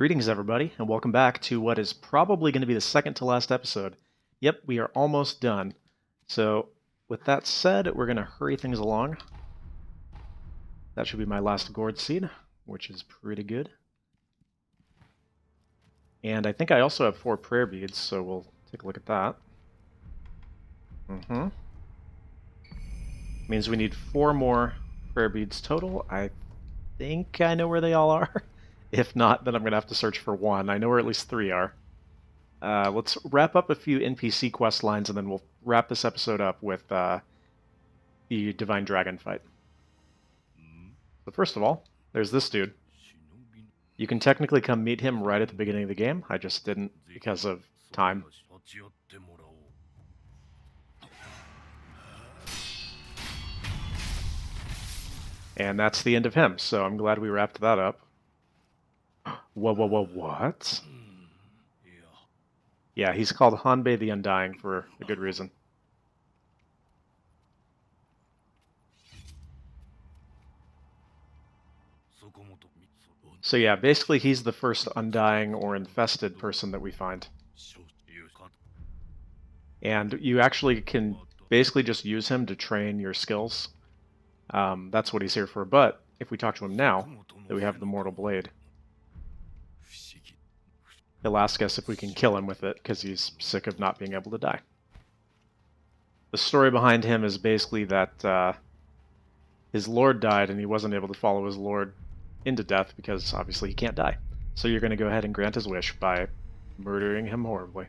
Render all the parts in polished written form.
Greetings, everybody, and welcome back to what is probably going to be the second to last episode. Yep, we are almost done. So, with that said, we're going to hurry things along. That should be my last gourd seed, which is pretty good. And I think I also have 4 prayer beads, so we'll take a look at that. Means we need 4 more prayer beads total. I think I know where they all are. If not, then I'm going to have to search for 1. I know where at least 3 are. Let's wrap up a few NPC quest lines, and then we'll wrap this episode up with the Divine Dragon fight. So first of all, there's this dude. You can technically come meet him right at the beginning of the game. I just didn't because of time. And that's the end of him, so I'm glad we wrapped that up. Whoa, what? Yeah, he's called Hanbei the Undying for a good reason. So yeah, basically he's the first Undying or infested person that we find. And you actually can basically just use him to train your skills. That's what he's here for. But if we talk to him now, that we have the Mortal Blade, he'll ask us if we can kill him with it, because he's sick of not being able to die. The story behind him is basically that his lord died, and he wasn't able to follow his lord into death, because obviously he can't die. So you're going to go ahead and grant his wish by murdering him horribly.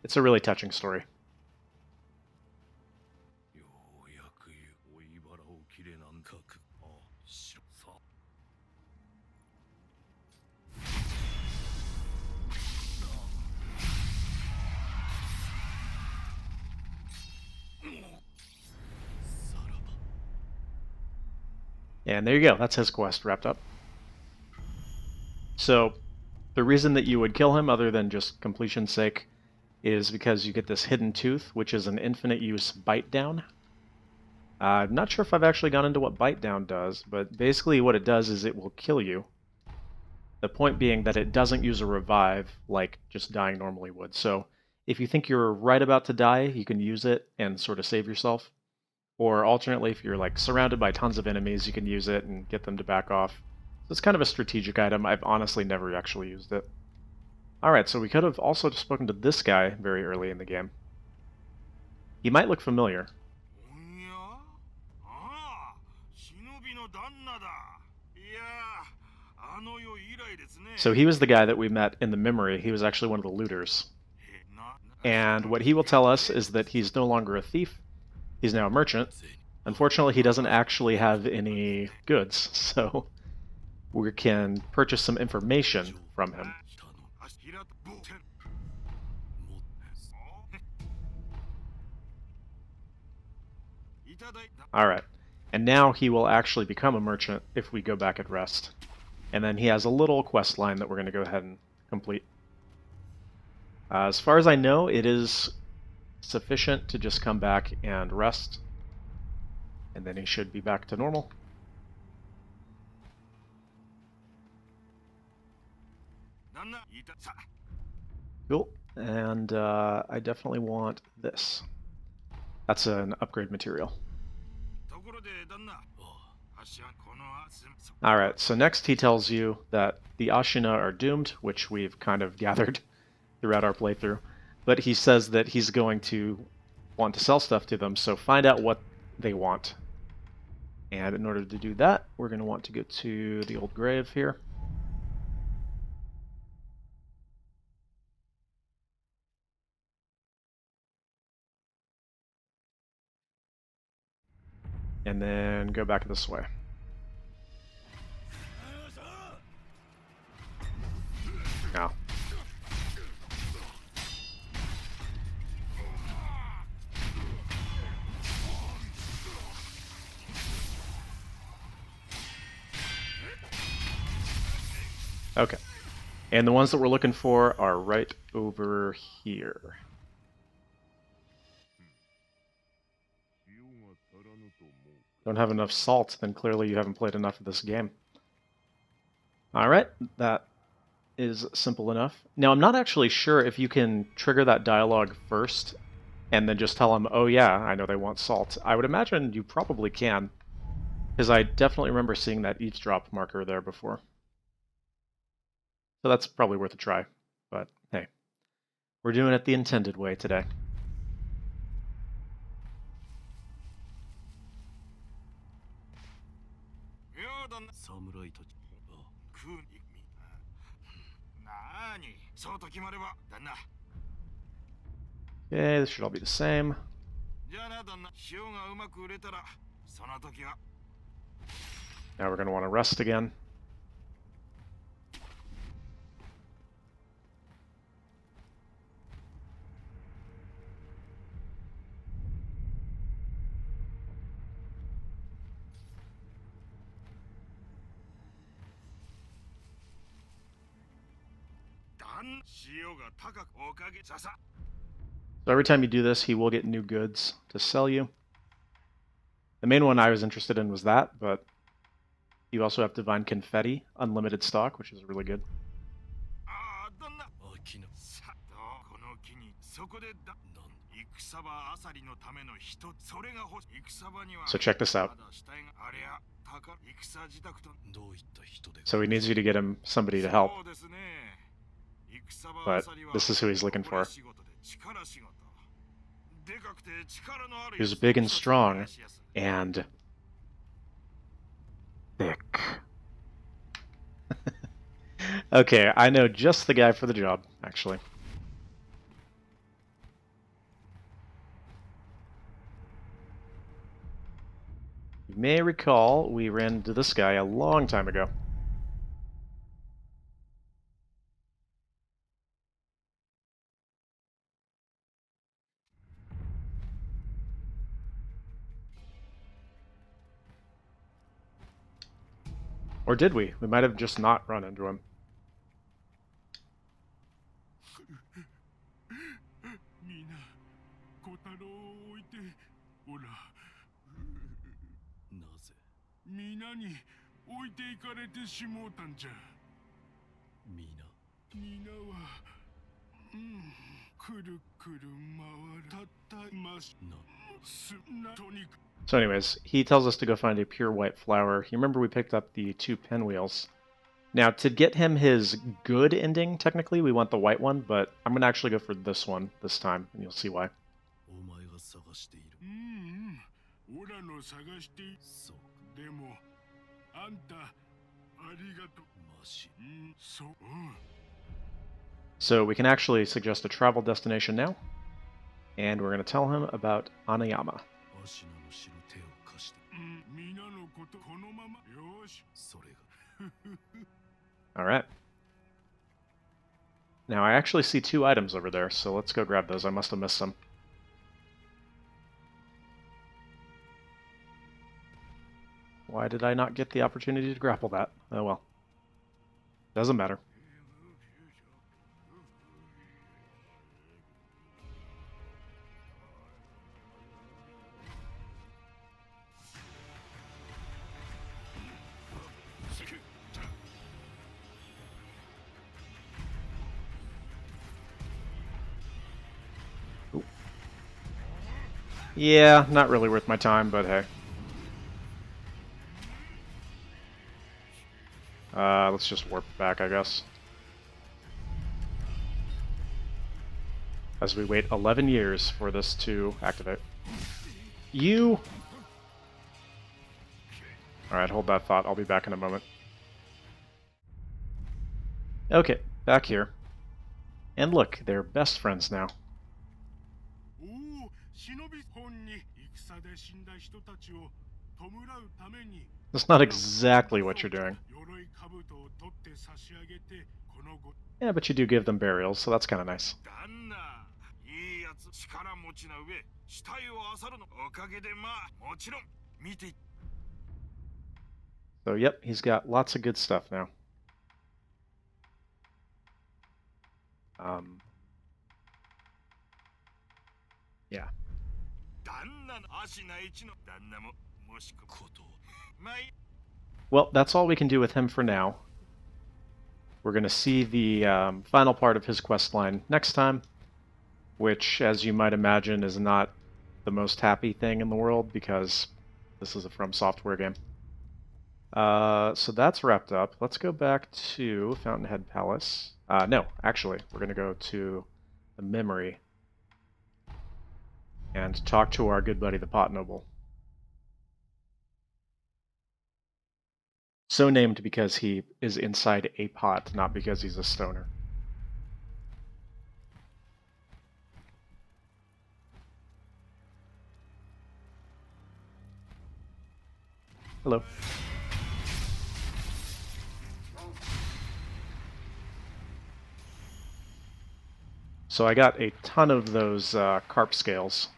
It's a really touching story. And there you go, that's his quest wrapped up. So, the reason that you would kill him, other than just completion's sake, is because you get this hidden tooth, which is an infinite use bite down. I'm not sure if I've actually gone into what bite down does, but basically what it does is it will kill you. The point being that it doesn't use a revive like just dying normally would. So, if you think you're right about to die, you can use it and sort of save yourself. Or alternately, if you're like surrounded by tons of enemies, you can use it and get them to back off. So it's kind of a strategic item. I've honestly never actually used it. Alright, so we could have also spoken to this guy very early in the game. He might look familiar. So he was the guy that we met in the memory. He was actually one of the looters. And what he will tell us is that he's no longer a thief. He's now a merchant. Unfortunately, he doesn't actually have any goods, so we can purchase some information from him. Alright, and now he will actually become a merchant if we go back at rest. And then he has a little quest line that we're going to go ahead and complete. As far as I know, it is sufficient to just come back and rest, and then he should be back to normal. Cool, and I definitely want this. That's an upgrade material. Alright, so next he tells you that the Ashina are doomed, which we've kind of gathered throughout our playthrough. But he says that he's going to want to sell stuff to them, so find out what they want. And in order to do that, we're going to want to go to the old grave here. And then go back this way. Now. Okay. And the ones that we're looking for are right over here. Don't have enough salt, then clearly you haven't played enough of this game. Alright, that is simple enough. Now, I'm not actually sure if you can trigger that dialogue first and then just tell them, oh yeah, I know they want salt. I would imagine you probably can, because I definitely remember seeing that eavesdrop marker there before. So that's probably worth a try. But hey, we're doing it the intended way today. Okay, this should all be the same. Now we're going to want to rest again. So every time you do this, he will get new goods to sell you. The main one I was interested in was that, but you also have Divine Confetti, unlimited stock, which is really good. So check this out. So he needs you to get him somebody to help. But this is who he's looking for. He's big and strong, and thick. Okay, I know just the guy for the job, actually. You may recall we ran into this guy a long time ago. Or did we? We might have just not run into him. So anyways, he tells us to go find a pure white flower. You remember we picked up the 2 pinwheels. Now, to get him his good ending, technically, we want the white one, but I'm going to actually go for this one this time, and you'll see why. So we can actually suggest a travel destination now, and we're going to tell him about Anayama. Alright. Now I actually see 2 items over there, so let's go grab those. I must have missed some. Why did I not get the opportunity to grapple that? Oh well. Doesn't matter. Ooh. Yeah, not really worth my time, but hey. Let's just warp back, I guess. As we wait 11 years for this to activate. You! Alright, hold that thought. I'll be back in a moment. Okay, back here. And look, they're best friends now. That's not exactly what you're doing. Yeah, but you do give them burials, so that's kind of nice. So yep, he's got lots of good stuff now. Yeah. Well, that's all we can do with him for now. We're going to see the final part of his quest line next time, which, as you might imagine, is not the most happy thing in the world because this is a From Software game. So that's wrapped up. Let's go back to Fountainhead Palace. No, actually, we're going to go to the memory and talk to our good buddy, the Pot Noble. So named because he is inside a pot, not because he's a stoner. Hello. So I got a ton of those carp scales.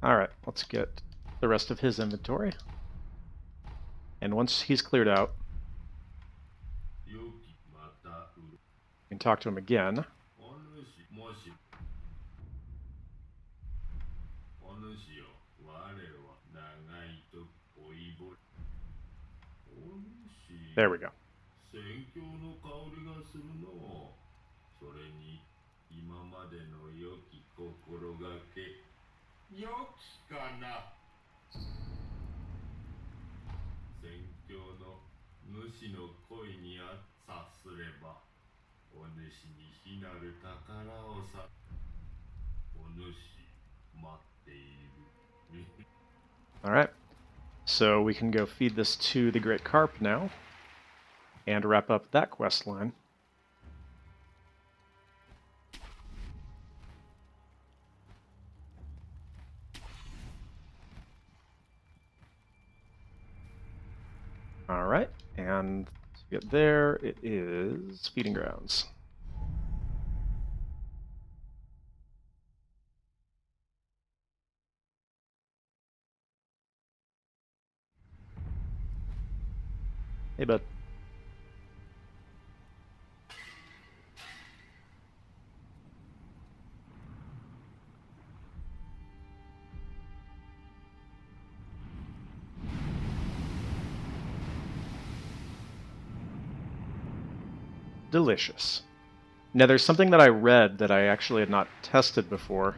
Alright, let's get the rest of his inventory. And once he's cleared out, you can talk to him again. There we go. Alright, so we can go feed this to the Great Carp now, and wrap up that quest line. Alright, and to get there, it is Feeding Grounds. Hey, bud. Delicious. Now, there's something that I read that I actually had not tested before,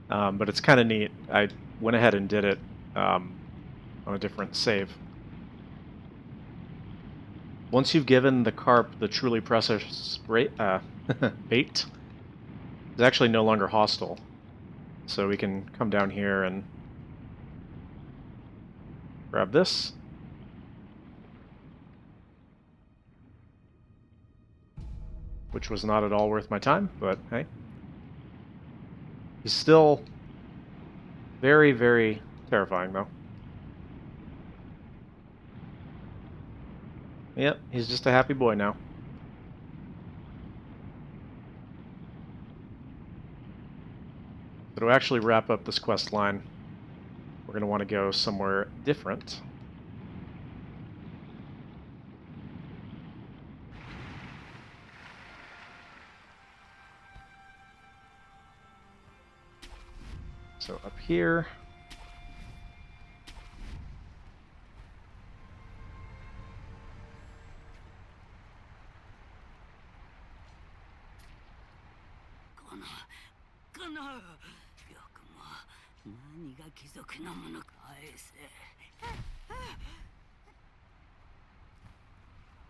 but it's kind of neat. I went ahead and did it on a different save. Once you've given the carp the truly precious bait, it's actually no longer hostile. So we can come down here and grab this. Which was not at all worth my time, but hey. He's still very, very terrifying, though. Yep, he's just a happy boy now. So to actually wrap up this quest line, we're going to want to go somewhere different. So up here.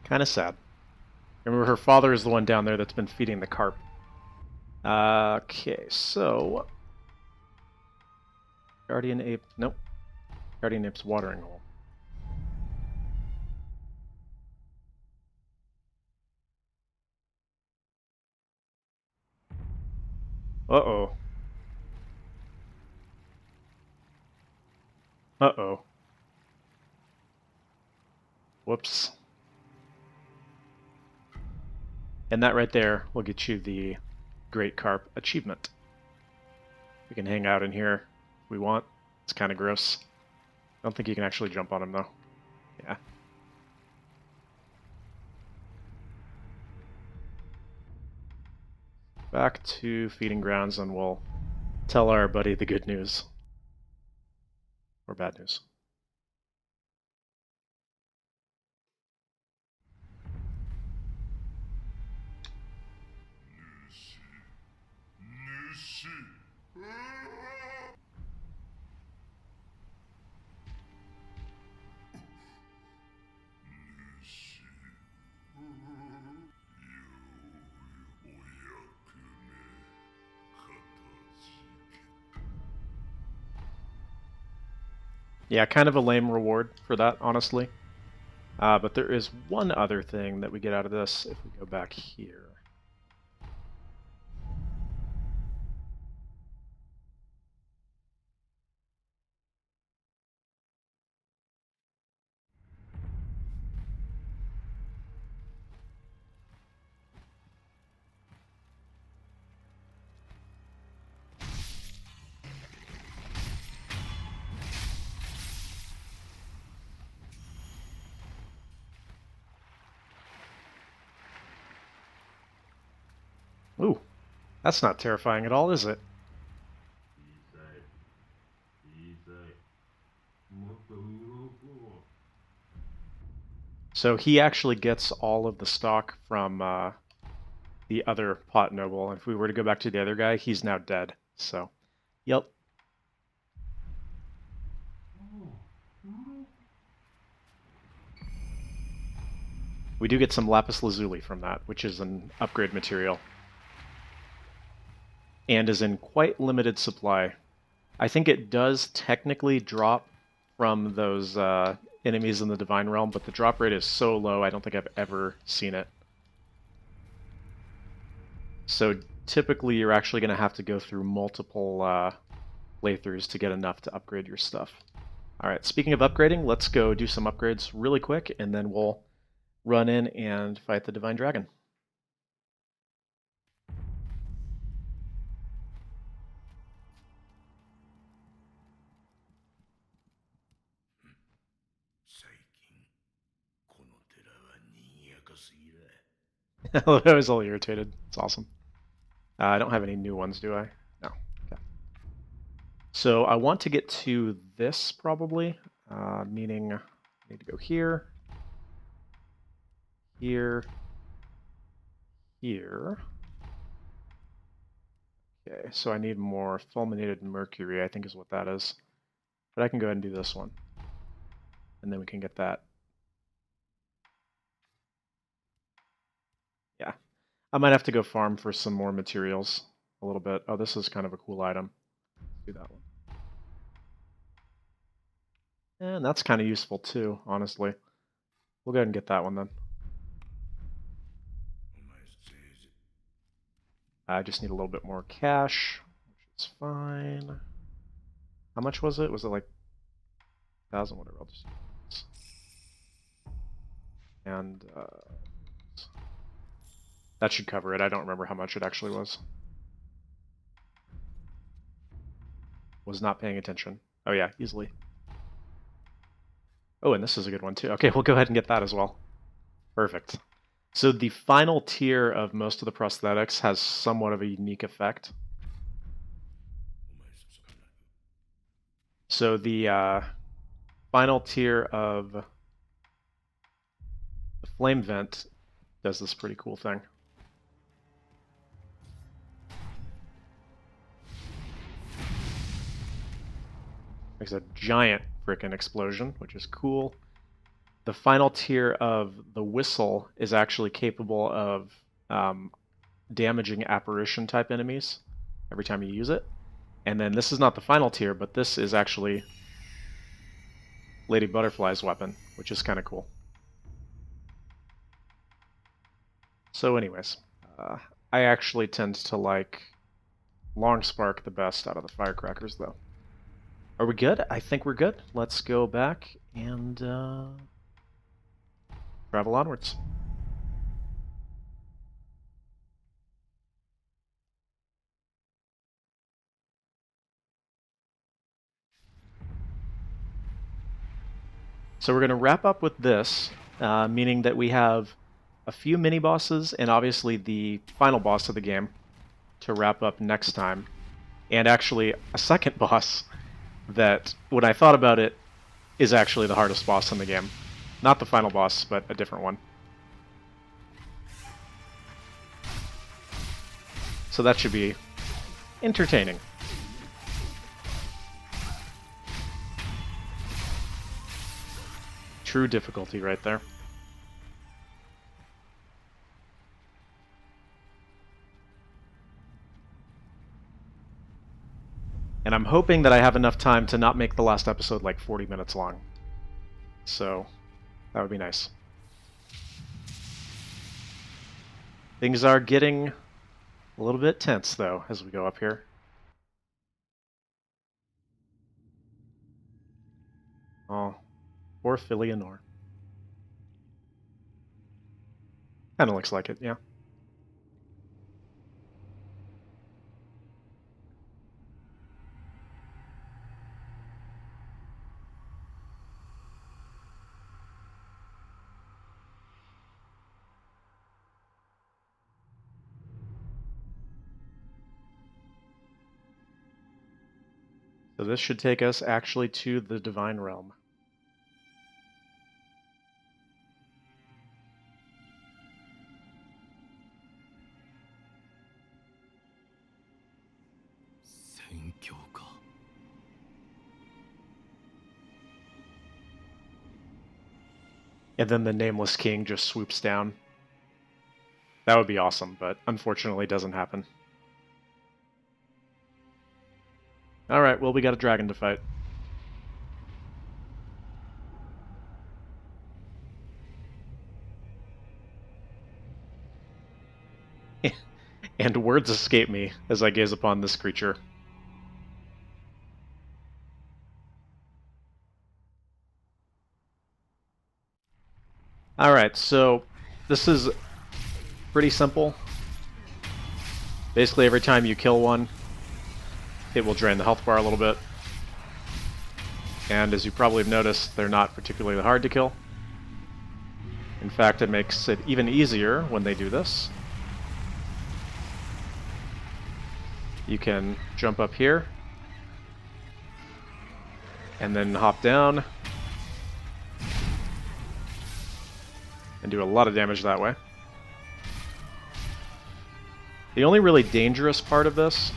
Kind of sad. Remember, her father is the one down there that's been feeding the carp. Okay, so... Guardian Ape... Nope. Guardian Ape's watering hole. Uh-oh. Uh-oh. Whoops. And that right there will get you the Great Carp achievement. We can hang out in here if we want. It's kind of gross. I don't think you can actually jump on him, though. Yeah. back to feeding grounds and we'll tell our buddy the good news. Or bad news. Yeah, kind of a lame reward for that, honestly. But there is one other thing that we get out of this if we go back here. Ooh, that's not terrifying at all, is it? So he actually gets all of the stock from the other pot noble. If we were to go back to the other guy, he's now dead. So, yep. We do get some lapis lazuli from that, which is an upgrade material. And is in quite limited supply. I think it does technically drop from those enemies in the Divine Realm, but the drop rate is so low, I don't think I've ever seen it. So typically you're actually going to have to go through multiple playthroughs to get enough to upgrade your stuff. Alright, speaking of upgrading, let's go do some upgrades really quick, and then we'll run in and fight the Divine Dragon. I was all irritated. It's awesome. I don't have any new ones, do I? No. Okay. So I want to get to this, probably, meaning I need to go here, here, here. Okay, so I need more fulminated mercury, I think is what that is. But I can go ahead and do this one. And then we can get that. Yeah. I might have to go farm for some more materials a little bit. Oh, this is kind of a cool item. Let's do that one. And that's kind of useful too, honestly. We'll go ahead and get that one then. I just need a little bit more cash, which is fine. How much was it? Was it like 1,000? Whatever. I'll just do this. And that should cover it. I don't remember how much it actually was. Was not paying attention. Oh yeah, easily. Oh, and this is a good one too. Okay, we'll go ahead and get that as well. Perfect. So the final tier of most of the prosthetics has somewhat of a unique effect. So the final tier of the flame vent does this pretty cool thing. Makes a giant frickin' explosion, which is cool. The final tier of the whistle is actually capable of damaging apparition type enemies every time you use it. And then this is not the final tier, but this is actually Lady Butterfly's weapon, which is kind of cool. So anyways, I actually tend to like Long Spark the best out of the firecrackers, though. Are we good? I think we're good. Let's go back and travel onwards. So we're going to wrap up with this, meaning that we have a few mini-bosses and obviously the final boss of the game. to wrap up next time. And actually, a second boss that, when I thought about it, is actually the hardest boss in the game. Not the final boss, but a different one. So that should be entertaining. True difficulty right there. And I'm hoping that I have enough time to not make the last episode like 40 minutes long. So, that would be nice. Things are getting a little bit tense, though, as we go up here. Oh, poor Philianor. Kinda looks like it, yeah. So this should take us actually to the Divine Realm. And then the Nameless King just swoops down. That would be awesome, but unfortunately doesn't happen. Alright, well, we got a dragon to fight. And words escape me as I gaze upon this creature. Alright, so this is pretty simple. Basically, every time you kill one, it will drain the health bar a little bit. And as you probably have noticed, they're not particularly hard to kill. In fact, it makes it even easier when they do this. You can jump up here, and then hop down, and do a lot of damage that way. The only really dangerous part of this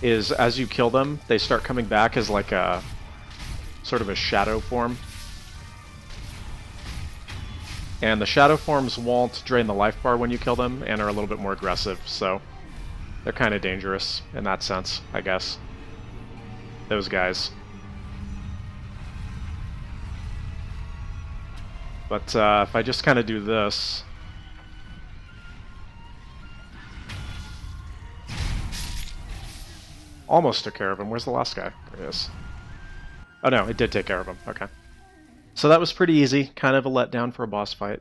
is as you kill them, they start coming back as like a sort of a shadow form. And the shadow forms won't drain the life bar when you kill them and are a little bit more aggressive, so they're kind of dangerous in that sense, I guess. Those guys. But if I just kind of do this... Almost took care of him. Where's the last guy? There he is. Oh no, it did take care of him. Okay. So that was pretty easy. Kind of a letdown for a boss fight.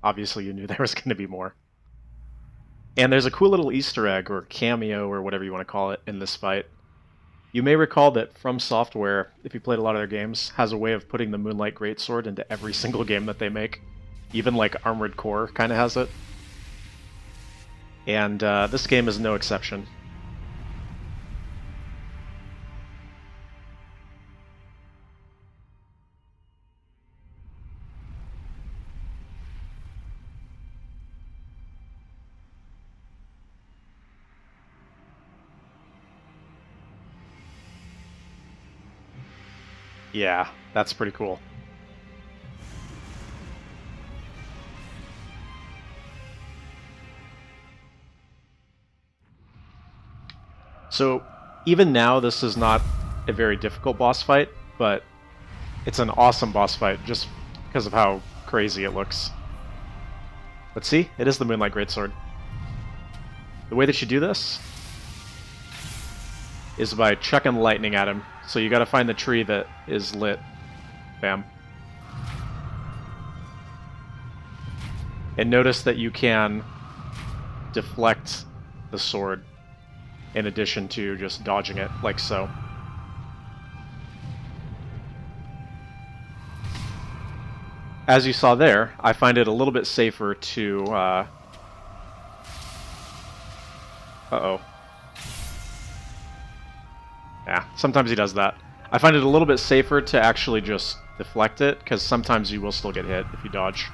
Obviously you knew there was going to be more. And there's a cool little Easter egg, or cameo, or whatever you want to call it, in this fight. You may recall that From Software, if you played a lot of their games, has a way of putting the Moonlight Greatsword into every single game that they make. Even like Armored Core kind of has it. And this game is no exception. Yeah, that's pretty cool. So, even now, this is not a very difficult boss fight, but it's an awesome boss fight just because of how crazy it looks. But see, it is the Moonlight Greatsword. The way that you do this is by chucking lightning at him. So you gotta find the tree that is lit. Bam. And notice that you can deflect the sword in addition to just dodging it, like so. As you saw there, I find it a little bit safer to Uh-oh. Yeah, sometimes he does that. I find it a little bit safer to actually just deflect it, because sometimes you will still get hit if you dodge.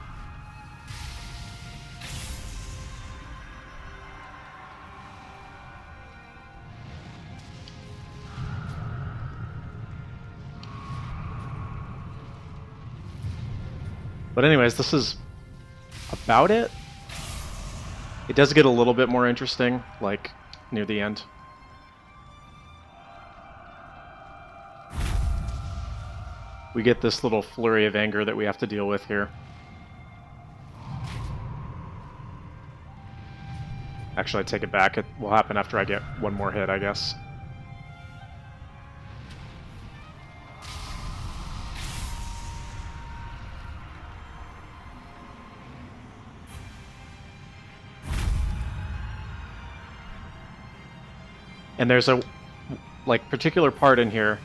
But anyways, this is about it. It does get a little bit more interesting, like, near the end. We get this little flurry of anger that we have to deal with here. Actually, I take it back. It will happen after I get one more hit, I guess. And there's a particular part in here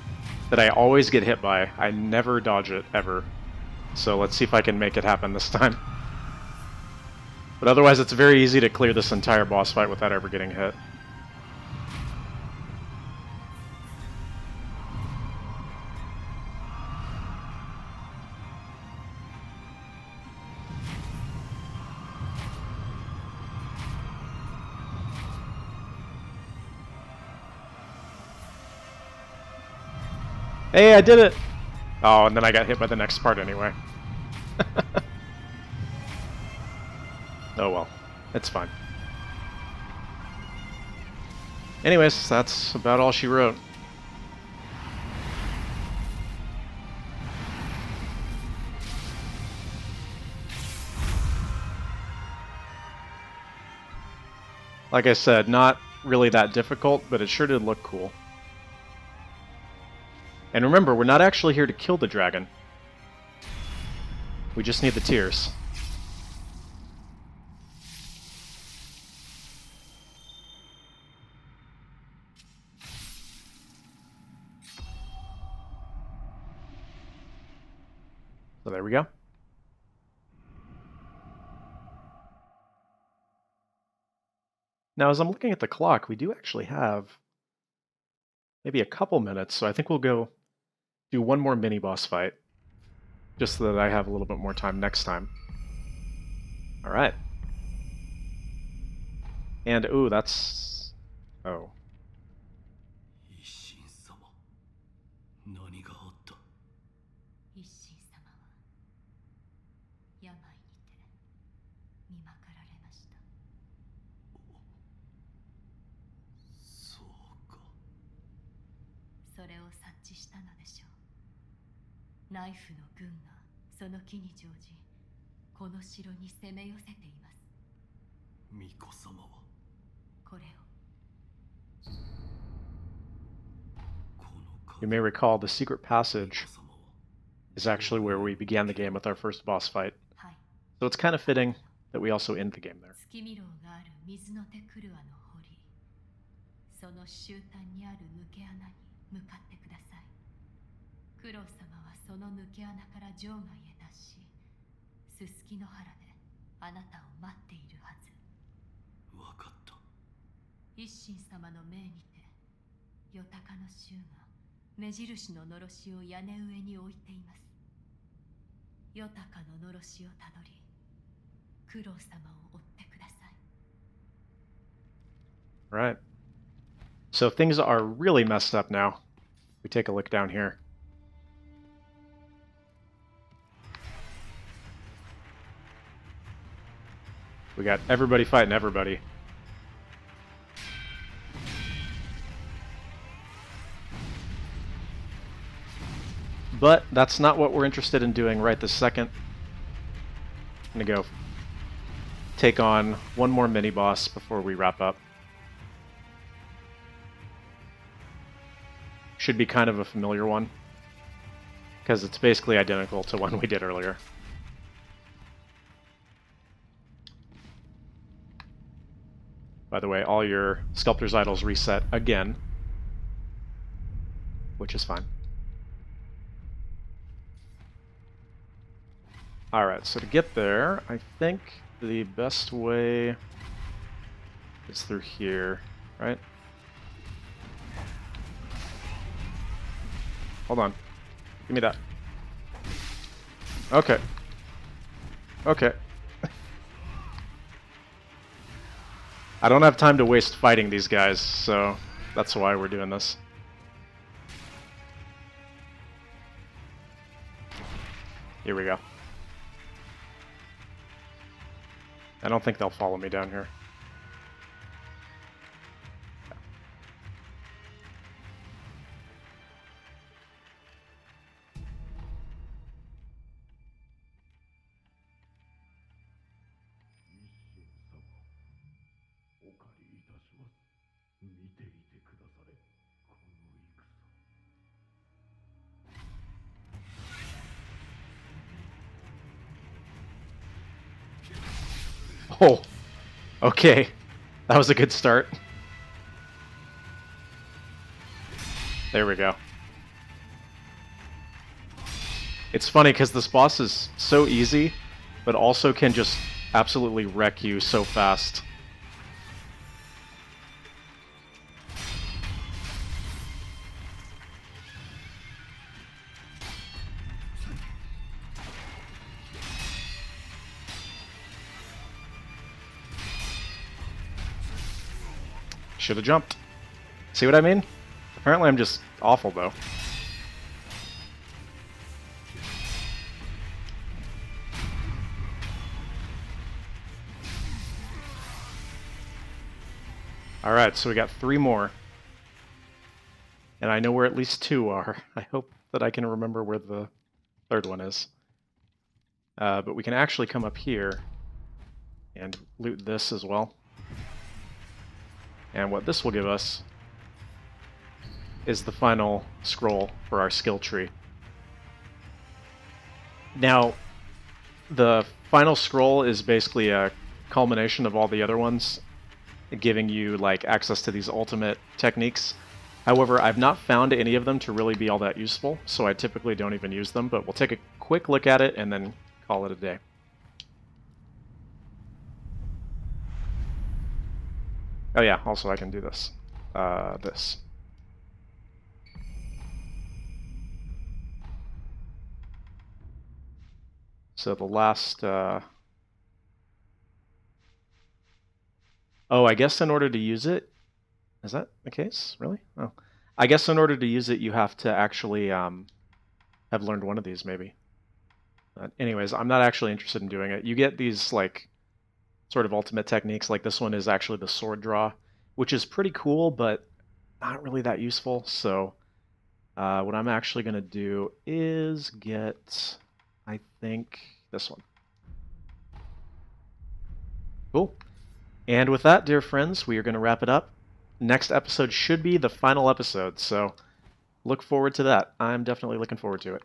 that I always get hit by. I never dodge it, ever. So let's see if I can make it happen this time. But otherwise, it's very easy to clear this entire boss fight without ever getting hit. Hey, I did it! Oh, and then I got hit by the next part anyway. Oh well, it's fine. Anyways, that's about all she wrote. Like I said, not really that difficult, but it sure did look cool. And remember, we're not actually here to kill the dragon. We just need the tears. So there we go. Now, as I'm looking at the clock, we do actually have maybe a couple minutes, so I think we'll go do one more mini-boss fight, just so that I have a little bit more time next time. Alright. And, ooh, that's... oh. それを察知したのでしょう。ナイフの軍がその木に乗じ、この城に攻め寄せています。巫女様はこれを。You may recall the secret passage is actually where we began the game with our first boss fight. So it's kind of fitting that we also end the game there. 月見楼がある水の手クルアの堀、その終端にある抜け穴に向かってください。九郎様はその抜け穴から城外へ達し、すすきの原であなたを待っているはず。わかった。一心様の命にて、よたかの衆が目印ののろしを屋根上に置いています。よたかののろしをたどり、九郎様を追ってください。Right. So things are really messed up now. We take a look down here. We got everybody fighting everybody. But that's not what we're interested in doing right this second. I'm gonna go take on one more mini-boss before we wrap up. Should be kind of a familiar one, because it's basically identical to one we did earlier. By the way, all your Sculptor's Idols reset again, which is fine. Alright, so to get there, I think the best way is through here. right? Hold on. Give me that. Okay. Okay. I don't have time to waste fighting these guys, so that's why we're doing this. Here we go. I don't think they'll follow me down here. Oh, okay. That was a good start. There we go. It's funny because this boss is so easy, but also can just absolutely wreck you so fast. Should have jumped. See what I mean? Apparently I'm just awful, though. Alright, so we got 3 more. And I know where at least 2 are. I hope that I can remember where the 3rd one is. But we can actually come up here and loot this as well. And what this will give us is the final scroll for our skill tree. Now, the final scroll is basically a culmination of all the other ones, giving you like access to these ultimate techniques. However, I've not found any of them to really be all that useful, so I typically don't even use them, but we'll take a quick look at it and then call it a day. Oh yeah, also I can do this. This. So the last... Oh, I guess in order to use it... Is that the case? Really? Oh. I guess in order to use it, you have to actually have learned one of these, maybe. But anyways, I'm not actually interested in doing it. You get these, like, sort of ultimate techniques. Like, this one is actually the sword draw, which is pretty cool, but not really that useful. So what I'm actually going to do is get, I think, this one. Cool. And with that, dear friends, we are going to wrap it up. Next episode should be the final episode, so look forward to that. I'm definitely looking forward to it.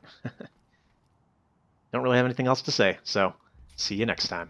Don't really have anything else to say, so see you next time.